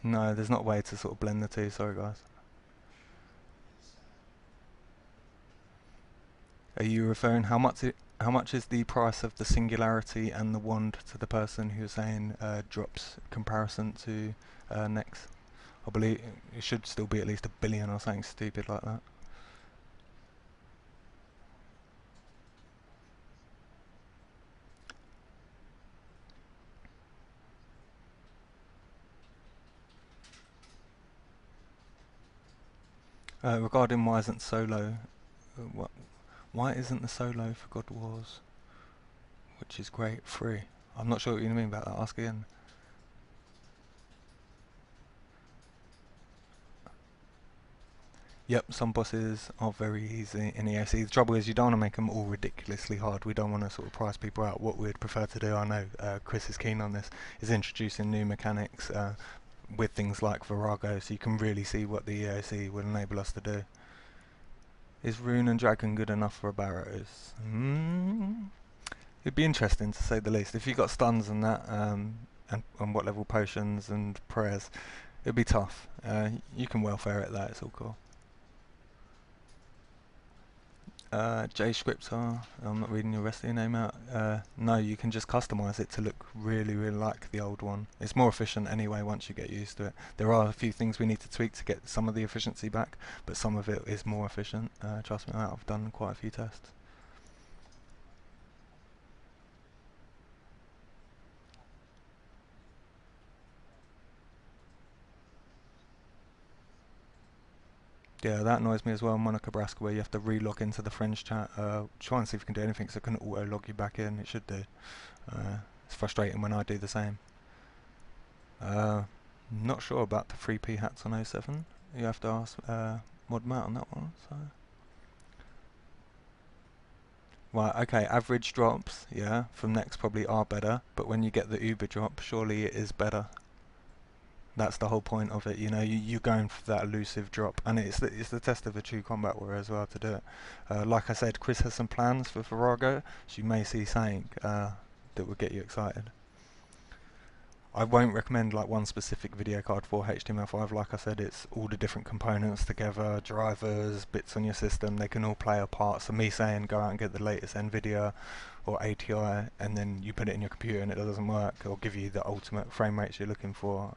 No, there's not a way to sort of blend the two, sorry guys. Are you referring how much is the price of the singularity and the wand to the person who's saying drops comparison to next? I believe it should still be at least 1 billion or something stupid like that. Regarding why isn't solo, what, why isn't the solo for God Wars, which is great, free? I'm not sure what you mean about that. Ask again. Yep, some bosses are very easy in EOC. The trouble is you don't want to make them all ridiculously hard. We don't want to sort of price people out. What we'd prefer to do, I know Chris is keen on this, is introducing new mechanics with things like Virago, so you can really see what the EOC will enable us to do. Is Rune and Dragon good enough for a Barrows? It'd be interesting to say the least. If you got stuns and that, and what level potions and prayers, it'd be tough. You can welfare it, that it's all cool. JScriptor, I'm not reading your rest of your name out. No, you can just customize it to look really, really like the old one. It's more efficient anyway once you get used to it. There are a few things we need to tweak to get some of the efficiency back, but some of it is more efficient. Trust me, I've done quite a few tests. Yeah, that annoys me as well, Monica Braska, where you have to re-log into the French chat. Try and see if you can do anything so it can auto-log you back in. It should do. It's frustrating when I do the same. Not sure about the 3p hats on 07. You have to ask Mod Matt on that one. So. Right, okay, average drops, yeah, from next probably are better, but when you get the Uber drop, surely it is better. That's the whole point of it, you know, you're going for that elusive drop, and it's the test of a true combat warrior as well to do it. Like I said, Chris has some plans for Virago, so you may see something that will get you excited. I won't recommend like one specific video card for HTML5. Like I said, it's all the different components together, drivers, bits on your system, they can all play a part. So me saying go out and get the latest NVIDIA or ATI and then you put it in your computer and it doesn't work or give you the ultimate frame rates you're looking for,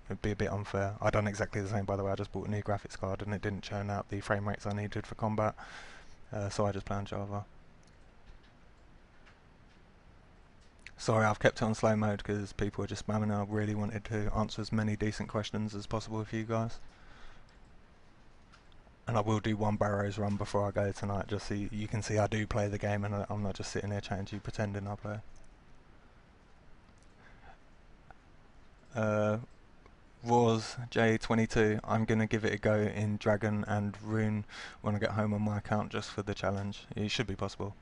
it'd be a bit unfair. I done exactly the same, by the way. I just bought a new graphics card and it didn't churn out the frame rates I needed for combat, so I just play on Java. Sorry, I've kept it on slow mode because people were just spamming and I really wanted to answer as many decent questions as possible with you guys. And I will do one Barrows run before I go tonight, just so you can see I do play the game and I'm not just sitting here chatting to you pretending I play. Roars J22, I'm going to give it a go in Dragon and Rune when I get home on my account just for the challenge. It should be possible.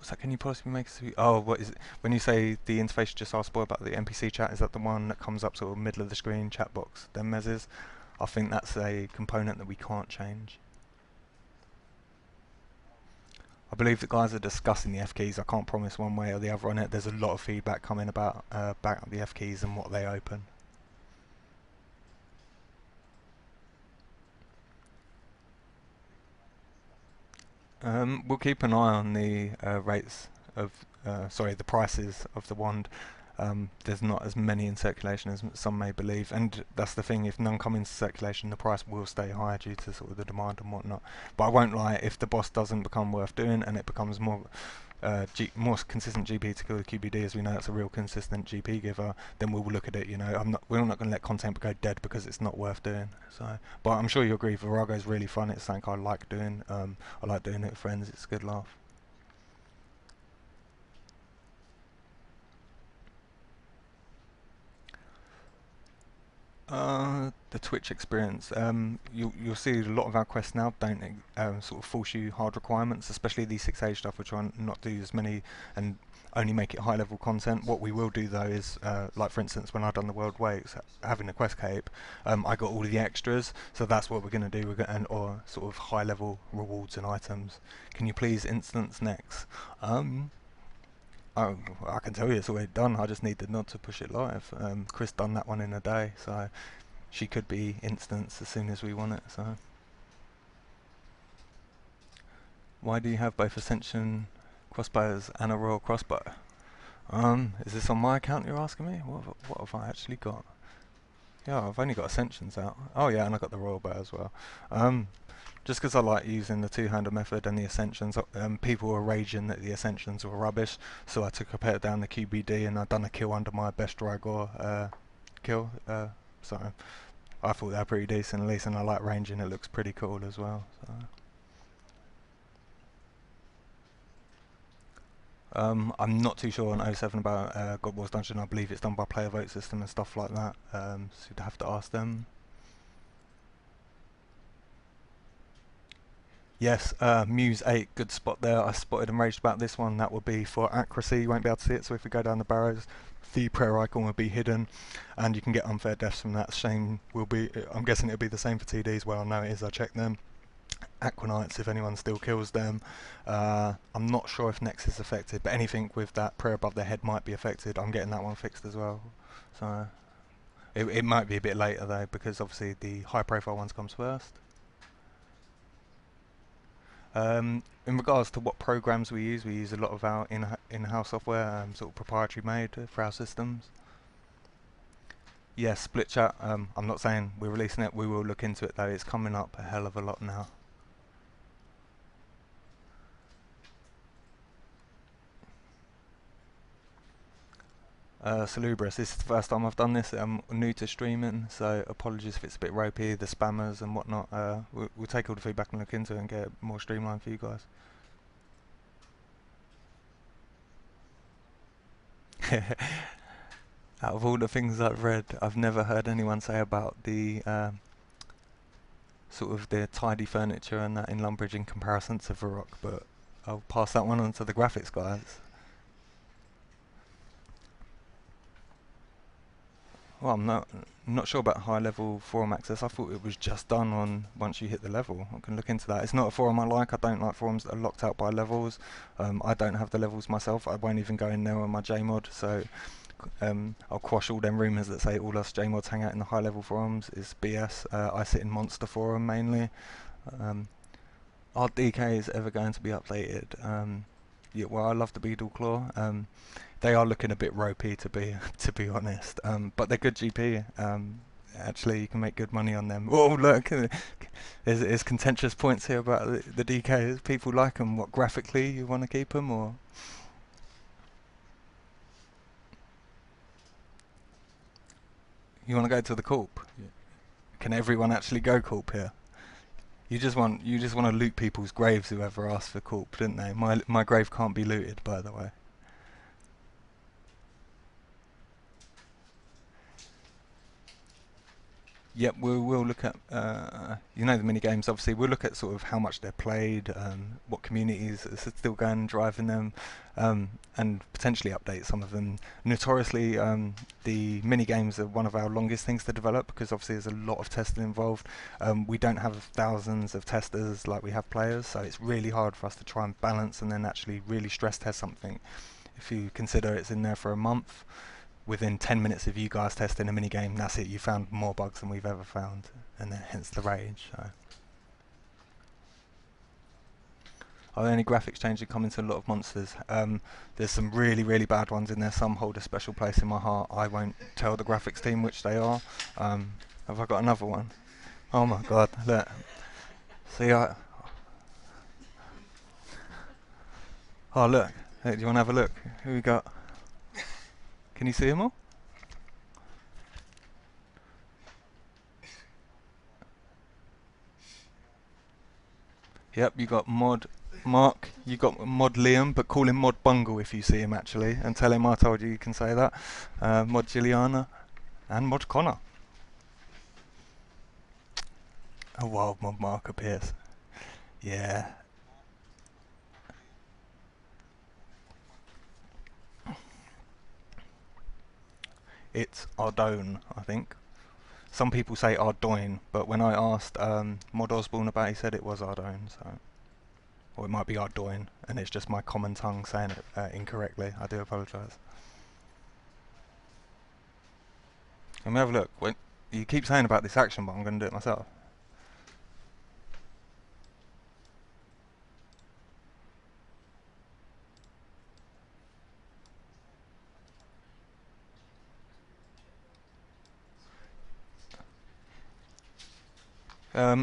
So can you possibly make a... Oh, what is it? When you say the interface you just asked for about the NPC chat, is that the one that comes up sort of middle of the screen, chat box, then mezzes? I think that's a component that we can't change. I believe the guys are discussing the F keys. I can't promise one way or the other on it. There's a lot of feedback coming about the F keys and what they open. We'll keep an eye on the rates of, sorry, the prices of the wand. There's not as many in circulation as some may believe, and that's the thing, if none come into circulation the price will stay high due to sort of the demand and whatnot. But I won't lie, if the boss doesn't become worth doing and it becomes more more consistent GP to kill the QBD, as we know that's a real consistent GP giver, then we will look at it, you know. We're not going to let content go dead because it's not worth doing. So, but I'm sure you agree, Virago is really fun, it's something I like doing. I like doing it with friends, it's a good laugh. The Twitch experience. You'll see a lot of our quests now don't sort of force you hard requirements, especially the 6A stuff. We're trying not to do as many and only make it high level content. What we will do though is, like for instance, when I've done the World Wakes, having the quest cape, I got all of the extras. So that's what we're going to do. We're going or sort of high level rewards and items. Can you please instance next? Oh, I can tell you it's already done. I just need the nod to push it live. Chris done that one in a day, so she could be instanced as soon as we want it. So, why do you have both Ascension crossbows and a Royal crossbow? Is this on my account you're asking me? What have I actually got? Yeah, I've only got Ascensions out. Oh yeah, and I got the Royal bow as well. Just because I like using the two-hander method and the Ascensions, people were raging that the Ascensions were rubbish, so I took a pair down the QBD and I done a kill under my best Dragor kill. So I thought they were pretty decent at least, and I like ranging. It looks pretty cool as well. So. I'm not too sure on O7 about God Wars Dungeon. I believe it's done by player vote system and stuff like that. So you'd have to ask them. Yes, Muse 8, good spot there. I spotted and raged about this one. That would be for accuracy. You won't be able to see it, so if we go down the Barrows, the prayer icon will be hidden, and you can get unfair deaths from that. Shame will be, I'm guessing it'll be the same for TDs. Well, I know it is, I checked them. Aquanites, if anyone still kills them. I'm not sure if Nex is affected, but anything with that prayer above their head might be affected. I'm getting that one fixed as well. So it might be a bit later though, because obviously the high profile ones comes first. In regards to what programs we use a lot of our in-house software, sort of proprietary made for our systems. Yes, split chat. I'm not saying we're releasing it. We will look into it though. It's coming up a hell of a lot now. Salubrious, this is the first time I've done this. I'm new to streaming, so apologies if it's a bit ropey, the spammers and whatnot. We'll take all the feedback and look into it and get it more streamlined for you guys. Out of all the things I've read, I've never heard anyone say about the sort of the tidy furniture and that in Lumbridge in comparison to Varrock, but I'll pass that one on to the graphics guys. Well, I'm not sure about high level forum access. I thought it was just done on once you hit the level. I can look into that. It's not a forum I like. I don't like forums that are locked out by levels. I don't have the levels myself. I won't even go in there on my JMod. So I'll quash all them rumours that say all us JMods hang out in the high level forums. It's BS. I sit in Monster Forum mainly. Are DKs ever going to be updated? Yeah, well, I love the Beetle Claw. They are looking a bit ropey to be honest, but they're good GP. Actually, you can make good money on them. Oh look, there's contentious points here about the DKs. People like them. What, graphically you want to keep them, or? You want to go to the Corp? Yeah. Can everyone actually go Corp here? You just want to loot people's graves. Whoever asked for Corp, didn't they? My grave can't be looted, by the way. Yep, we'll look at, you know, the mini games. Obviously, we'll look at sort of how much they're played, what communities are still going and driving them, and potentially update some of them. Notoriously, the mini games are one of our longest things to develop because obviously there's a lot of testing involved. We don't have thousands of testers like we have players, so it's really hard for us to try and balance and then actually really stress test something. If you consider it's in there for a month, within 10 minutes of you guys testing a minigame, that's it, you found more bugs than we've ever found, and then hence the rage. So. Are there any graphics changes coming to a lot of monsters? There's some really bad ones in there, some hold a special place in my heart. I won't tell the graphics team which they are. Have I got another one? Oh my god, look. See, oh look, hey, do you want to have a look? Who we got? Can you see them all? Yep, you got Mod Mark, you got Mod Liam, but call him Mod Bungle if you see him actually, and tell him I told you you can say that. Mod Juliana, and Mod Connor. A wild mod mark appears. Yeah, it's Ardone, I think. Some people say Ardoin, but when I asked Mod Osborne about it, he said it was Ardone, so. Or it might be Ardoin, and it's just my common tongue saying it incorrectly. I do apologise. Let me have a look. When you keep saying about this action, but I'm going to do it myself.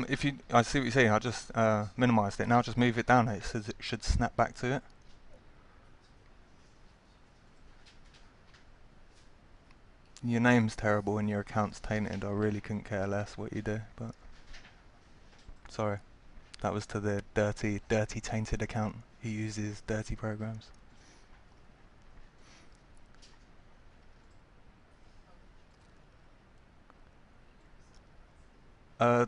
If you, I see what you're saying. I just minimised it. Now just move it down. It says it should snap back to it. Your name's terrible and your account's tainted. I really couldn't care less what you do, but sorry. That was to the dirty, dirty, tainted account who uses dirty programs.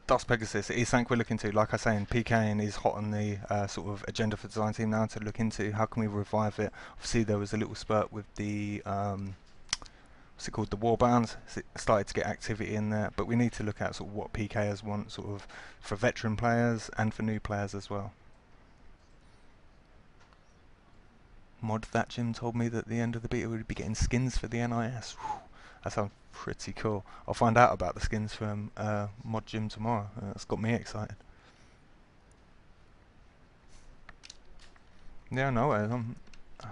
Dust Pegasus, it is something we're looking to. Like I say, in PKing is hot on the sort of agenda for the design team now to look into. How can we revive it? Obviously, there was a little spurt with the what's it called, the Warbounds. It started to get activity in there, but we need to look at sort of what PKers want, sort of for veteran players and for new players as well. Mod That Jim told me that at the end of the beta we'd be getting skins for the NIS. Whew, that sounds pretty cool. I'll find out about the skins from Mod Jim tomorrow. That's got me excited. Yeah, no worries. I'm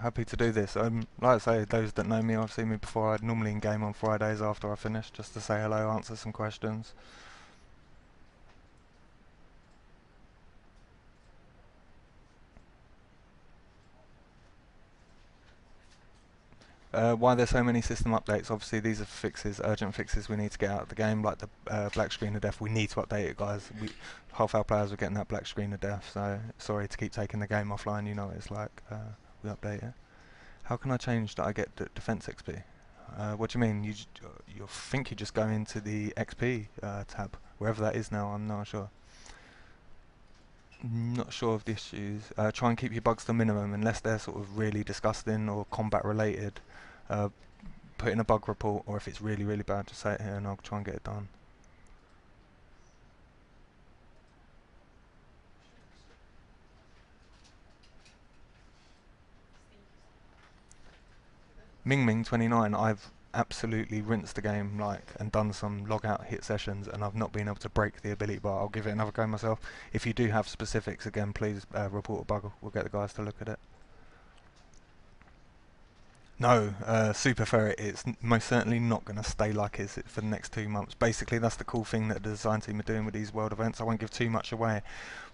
happy to do this. Like I say, those that know me, I've seen me before. I'd normally in game on Fridays after I finish, just to say hello, answer some questions. Why there's so many system updates? Obviously, these are fixes, urgent fixes we need to get out of the game, like the black screen of death. We need to update it, guys. Half our players are getting that black screen of death, so sorry to keep taking the game offline. You know what it's like. We update it. How can I change that I get defense XP? What do you mean? You think you just go into the XP tab, wherever that is now. I'm not sure. Not sure of the issues. Try and keep your bugs to a minimum unless they're sort of really disgusting or combat related. Uh, put in a bug report, or if it's really, really bad, just say it here and I'll try and get it done. Ming Ming 29, I've absolutely rinsed the game and done some logout hit sessions, and I've not been able to break the ability bar. I'll give it another go myself. If you do have specifics, again, please report a bug. We'll get the guys to look at it. No, Super Ferret, it's most certainly not going to stay like it is for the next 2 months. Basically, that's the cool thing that the design team are doing with these world events. I won't give too much away,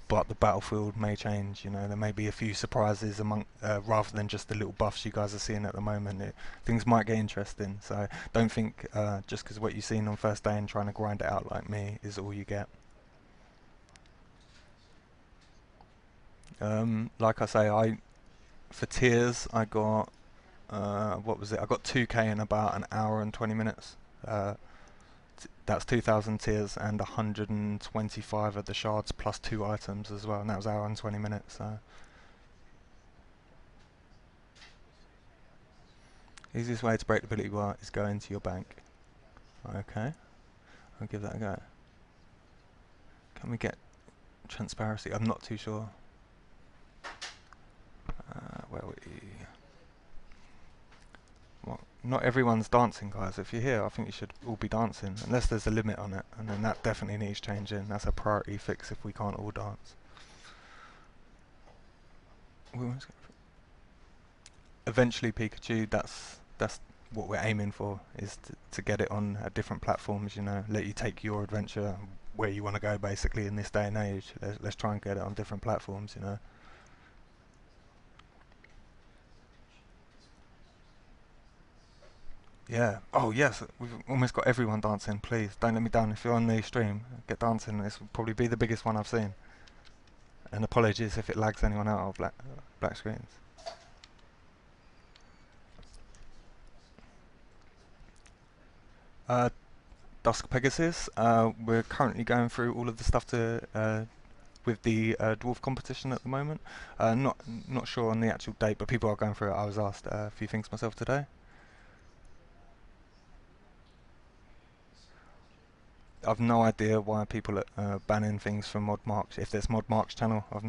but the battlefield may change. You know, there may be a few surprises among, rather than just the little buffs you guys are seeing at the moment. Things might get interesting, so don't think just because what you've seen on first day and trying to grind it out like me is all you get. Like I say, for tiers I got what was it? I got 2k in about an hour and 20 minutes. That's 2,000 tiers and 125 of the shards plus 2 items as well, and that was hour and 20 minutes. So easiest way to break the ability bar is go into your bank. Okay, I'll give that a go. Can we get transparency? I'm not too sure. Where are we? Well, not everyone's dancing, guys. If you're here, I think you should all be dancing, unless there's a limit on it, and then that definitely needs changing. That's a priority fix if we can't all dance. Eventually, Pikachu, that's what we're aiming for, is to get it on different platforms, you know, let you take your adventure where you want to go, basically, in this day and age. Let's try and get it on different platforms, you know. Yeah. Oh, yes. We've almost got everyone dancing. Please, don't let me down. If you're on the stream, get dancing. This will probably be the biggest one I've seen. And apologies if it lags anyone out of black screens. Dusk Pegasus. We're currently going through all of the stuff to with the dwarf competition at the moment. Not sure on the actual date, but people are going through it. I was asked a few things myself today. I've no idea why people are banning things from Mod Marks. If there's Mod Marks channel, I've